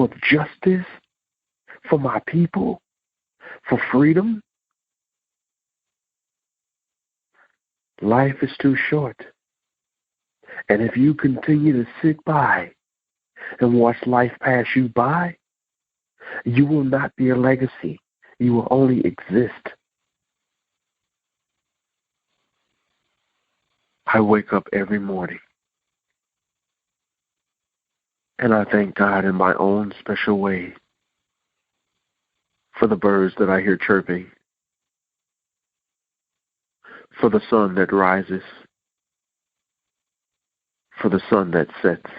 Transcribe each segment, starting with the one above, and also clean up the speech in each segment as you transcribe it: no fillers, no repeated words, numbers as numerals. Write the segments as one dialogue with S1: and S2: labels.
S1: for justice, for my people, for freedom. Life is too short. And if you continue to sit by and watch life pass you by, you will not be a legacy. You will only exist. I wake up every morning and I thank God in my own special way for the birds that I hear chirping, for the sun that rises, for the sun that sets.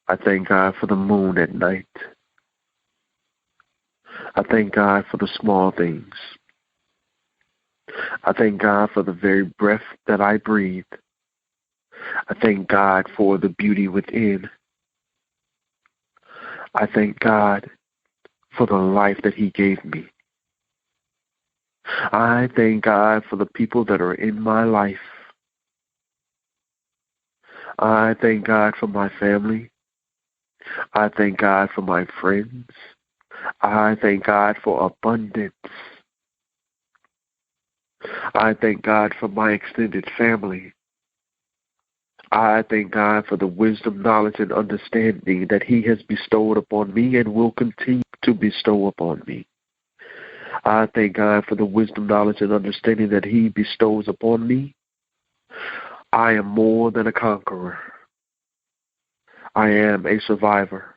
S1: I thank God for the moon at night. I thank God for the small things. I thank God for the very breath that I breathe. I thank God for the beauty within. I thank God for the life that He gave me. I thank God for the people that are in my life. I thank God for my family. I thank God for my friends. I thank God for abundance. I thank God for my extended family. I thank God for the wisdom, knowledge, and understanding that He has bestowed upon me and will continue to bestow upon me. I thank God for the wisdom, knowledge, and understanding that He bestows upon me. I am more than a conqueror. I am a survivor.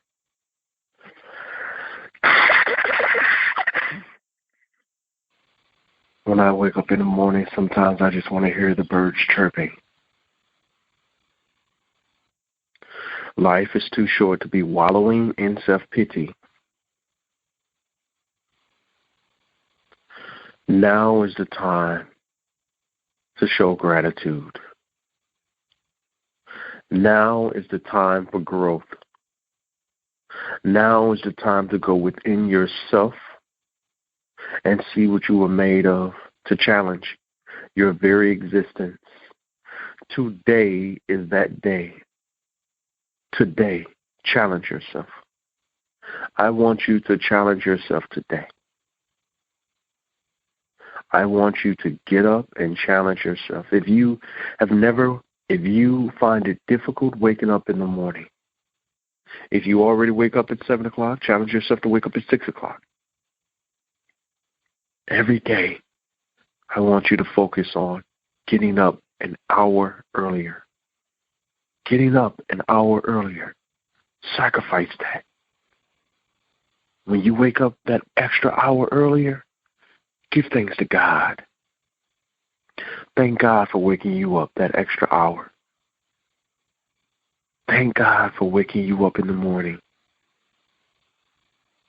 S1: When I wake up in the morning, sometimes I just want to hear the birds chirping. Life is too short to be wallowing in self-pity. Now is the time to show gratitude. Now is the time for growth. Now is the time to go within yourself and see what you were made of, to challenge your very existence. Today is that day. Today, challenge yourself. I want you to challenge yourself today. I want you to get up and challenge yourself. If you find it difficult waking up in the morning, if you already wake up at 7 o'clock, challenge yourself to wake up at 6 o'clock. Every day, I want you to focus on getting up an hour earlier. Getting up an hour earlier. Sacrifice that. When you wake up that extra hour earlier, give thanks to God. Thank God for waking you up that extra hour. Thank God for waking you up in the morning.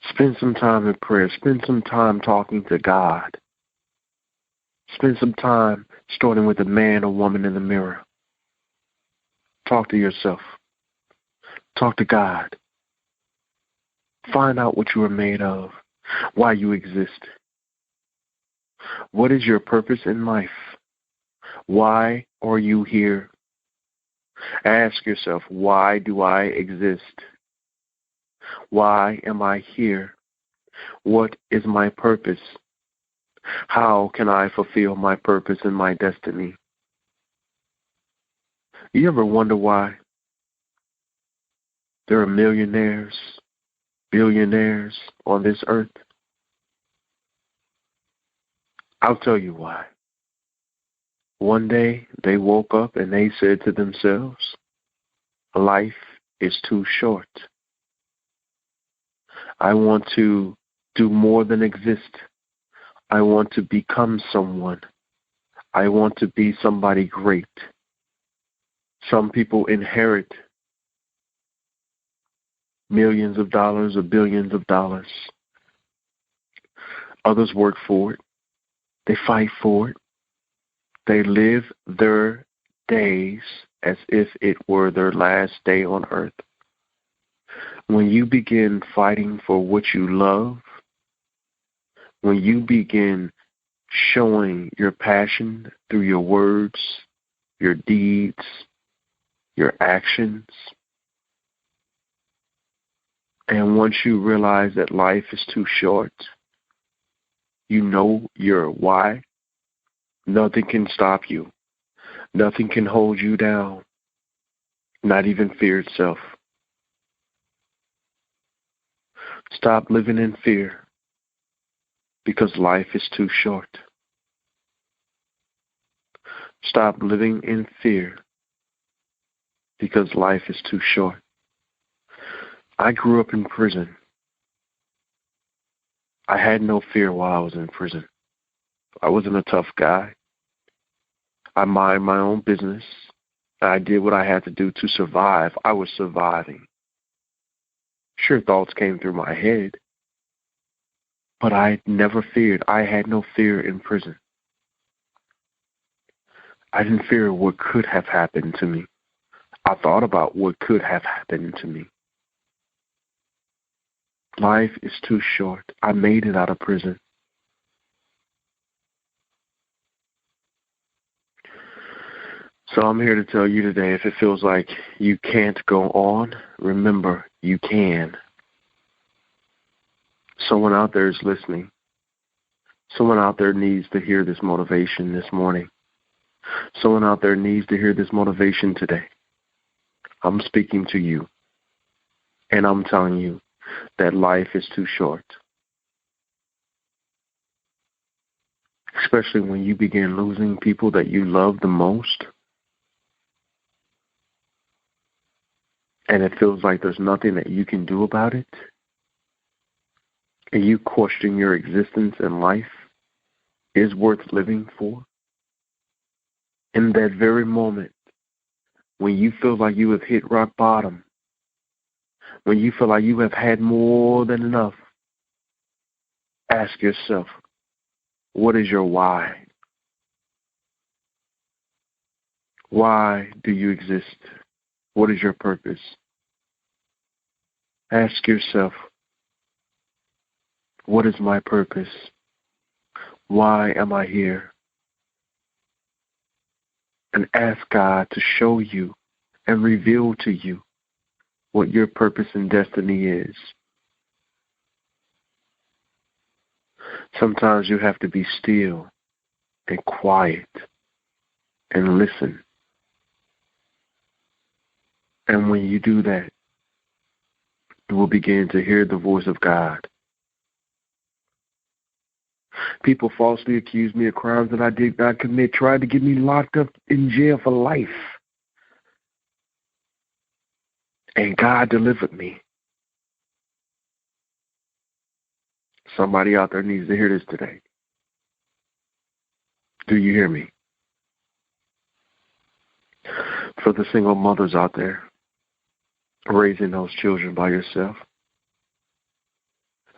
S1: Spend some time in prayer. Spend some time talking to God. Spend some time starting with a man or woman in the mirror. Talk to yourself. Talk to God. Find out what you are made of, why you exist. What is your purpose in life? Why are you here? Ask yourself, why do I exist? Why am I here? What is my purpose? How can I fulfill my purpose and my destiny? You ever wonder why there are millionaires, billionaires on this earth? I'll tell you why. One day they woke up and they said to themselves, life is too short. I want to do more than exist. I want to become someone. I want to be somebody great. Some people inherit millions of dollars or billions of dollars. Others work for it. They fight for it. They live their days as if it were their last day on earth. When you begin fighting for what you love, when you begin showing your passion through your words, your deeds, your actions, And once you realize that life is too short, you know your why. Nothing can stop you. Nothing can hold you down. Not even fear itself. Stop living in fear because life is too short. Stop living in fear because life is too short. I grew up in prison. I had no fear while I was in prison. I wasn't a tough guy. I mind my own business. I did what I had to do to survive. I was surviving. Sure, thoughts came through my head, but I never feared. I had no fear in prison. I didn't fear what could have happened to me. I thought about what could have happened to me. Life is too short. I made it out of prison. So I'm here to tell you today, if it feels like you can't go on, remember, you can. Someone out there is listening. Someone out there needs to hear this motivation this morning. Someone out there needs to hear this motivation today. I'm speaking to you, and I'm telling you that life is too short. Especially when you begin losing people that you love the most. And it feels like there's nothing that you can do about it. And you question your existence in life is worth living for. In that very moment, when you feel like you have hit rock bottom, when you feel like you have had more than enough, ask yourself, what is your why? Why do you exist? What is your purpose? Ask yourself, what is my purpose? Why am I here? And ask God to show you and reveal to you what your purpose and destiny is. Sometimes you have to be still and quiet and listen. And when you do that, you will begin to hear the voice of God. People falsely accuse me of crimes that I did not commit, tried to get me locked up in jail for life. And God delivered me. Somebody out there needs to hear this today. Do you hear me? For the single mothers out there, raising those children by yourself,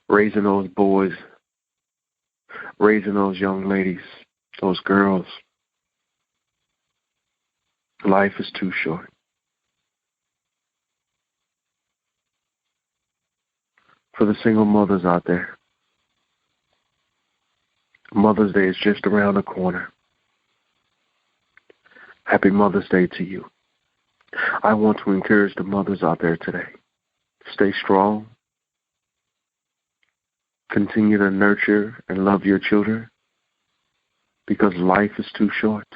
S1: raising those boys, raising those young ladies, those girls. Life is too short. For the single mothers out there, Mother's Day is just around the corner. Happy Mother's Day to you. I want to encourage the mothers out there today. Stay strong. Continue to nurture and love your children because life is too short.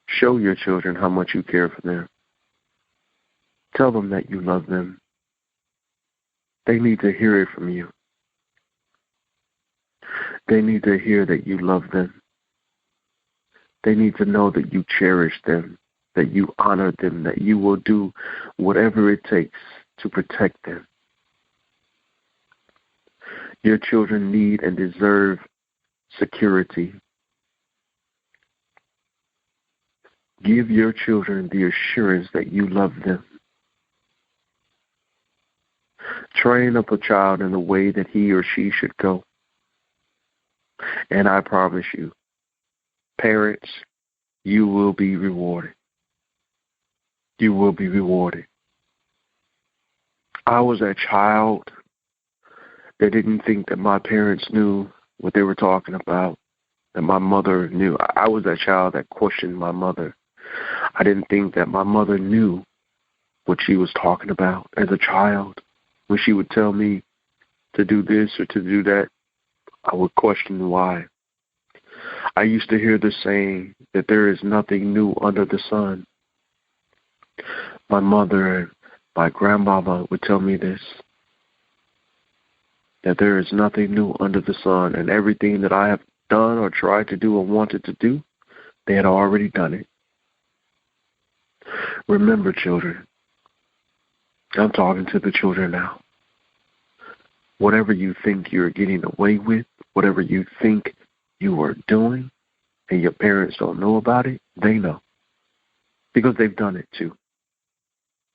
S1: Show your children how much you care for them. Tell them that you love them. They need to hear it from you. They need to hear that you love them. They need to know that you cherish them, that you honor them, that you will do whatever it takes to protect them. Your children need and deserve security. Give your children the assurance that you love them. Train up a child in the way that he or she should go. And I promise you, parents, you will be rewarded. You will be rewarded. I was that child that didn't think that my parents knew what they were talking about, that my mother knew. I was that child that questioned my mother. I didn't think that my mother knew what she was talking about as a child. When she would tell me to do this or to do that, I would question why. I used to hear the saying that there is nothing new under the sun. My mother and my grandmama would tell me this, that there is nothing new under the sun, and everything that I have done or tried to do or wanted to do, they had already done it. Remember, children, I'm talking to the children now. Whatever you think you're getting away with, whatever you think you are doing, and your parents don't know about it, they know. Because they've done it too.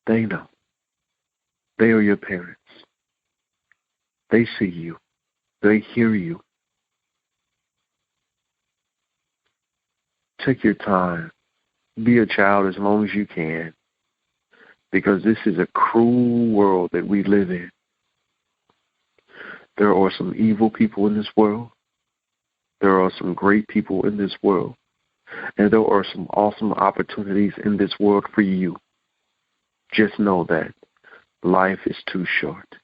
S1: They know. They are your parents. They see you. They hear you. Take your time. Be a child as long as you can. Because this is a cruel world that we live in. There are some evil people in this world. There are some great people in this world. And there are some awesome opportunities in this world for you. Just know that life is too short.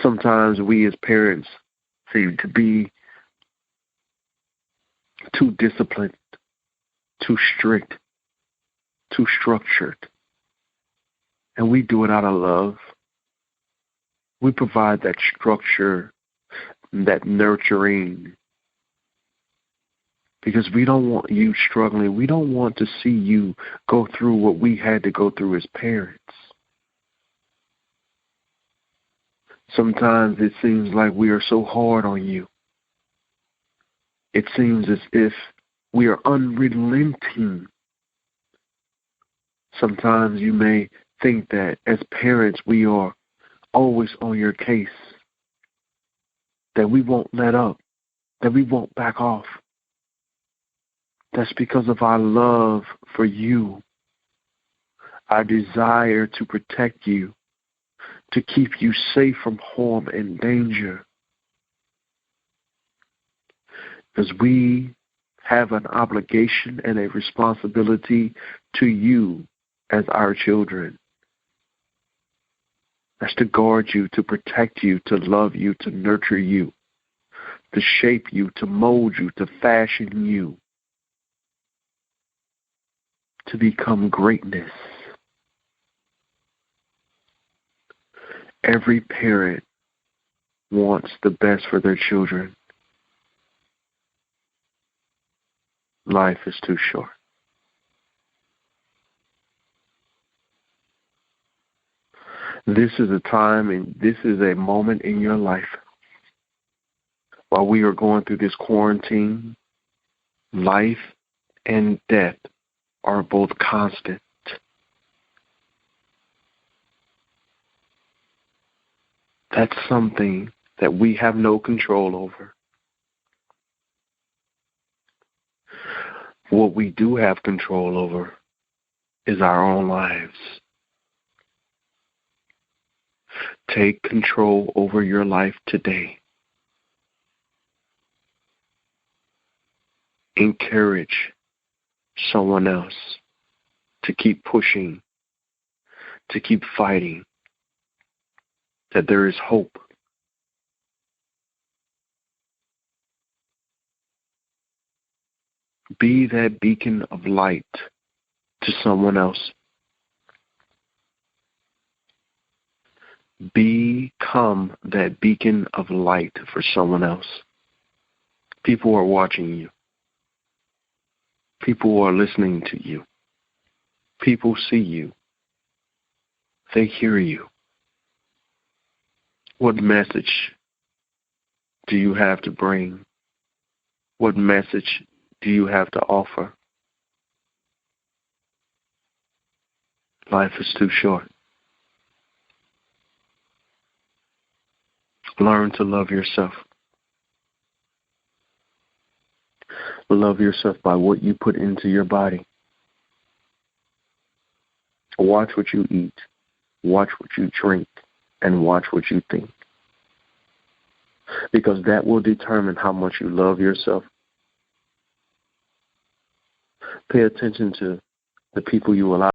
S1: Sometimes we as parents seem to be too disciplined, too strict, too structured. And we do it out of love. We provide that structure, that nurturing, because we don't want you struggling. We don't want to see you go through what we had to go through as parents. Sometimes it seems like we are so hard on you. It seems as if we are unrelenting. Sometimes you may think that as parents we are always on your case, that we won't let up, that we won't back off. That's because of our love for you, our desire to protect you, to keep you safe from harm and danger. Because we have an obligation and a responsibility to you as our children. That's to guard you, to protect you, to love you, to nurture you, to shape you, to mold you, to fashion you, to become greatness. Every parent wants the best for their children. Life is too short. This is a time and this is a moment in your life while we are going through this quarantine. Life and death are both constant. That's something that we have no control over. What we do have control over is our own lives. Take control over your life today. Encourage someone else to keep pushing, to keep fighting, that there is hope. Be that beacon of light to someone else. Become that beacon of light for someone else. People are watching you. People are listening to you. People see you. They hear you. What message do you have to bring? What message do you have to offer? Life is too short. Learn to love yourself. Love yourself by what you put into your body. Watch what you eat. Watch what you drink. And watch what you think. Because that will determine how much you love yourself. Pay attention to the people you allow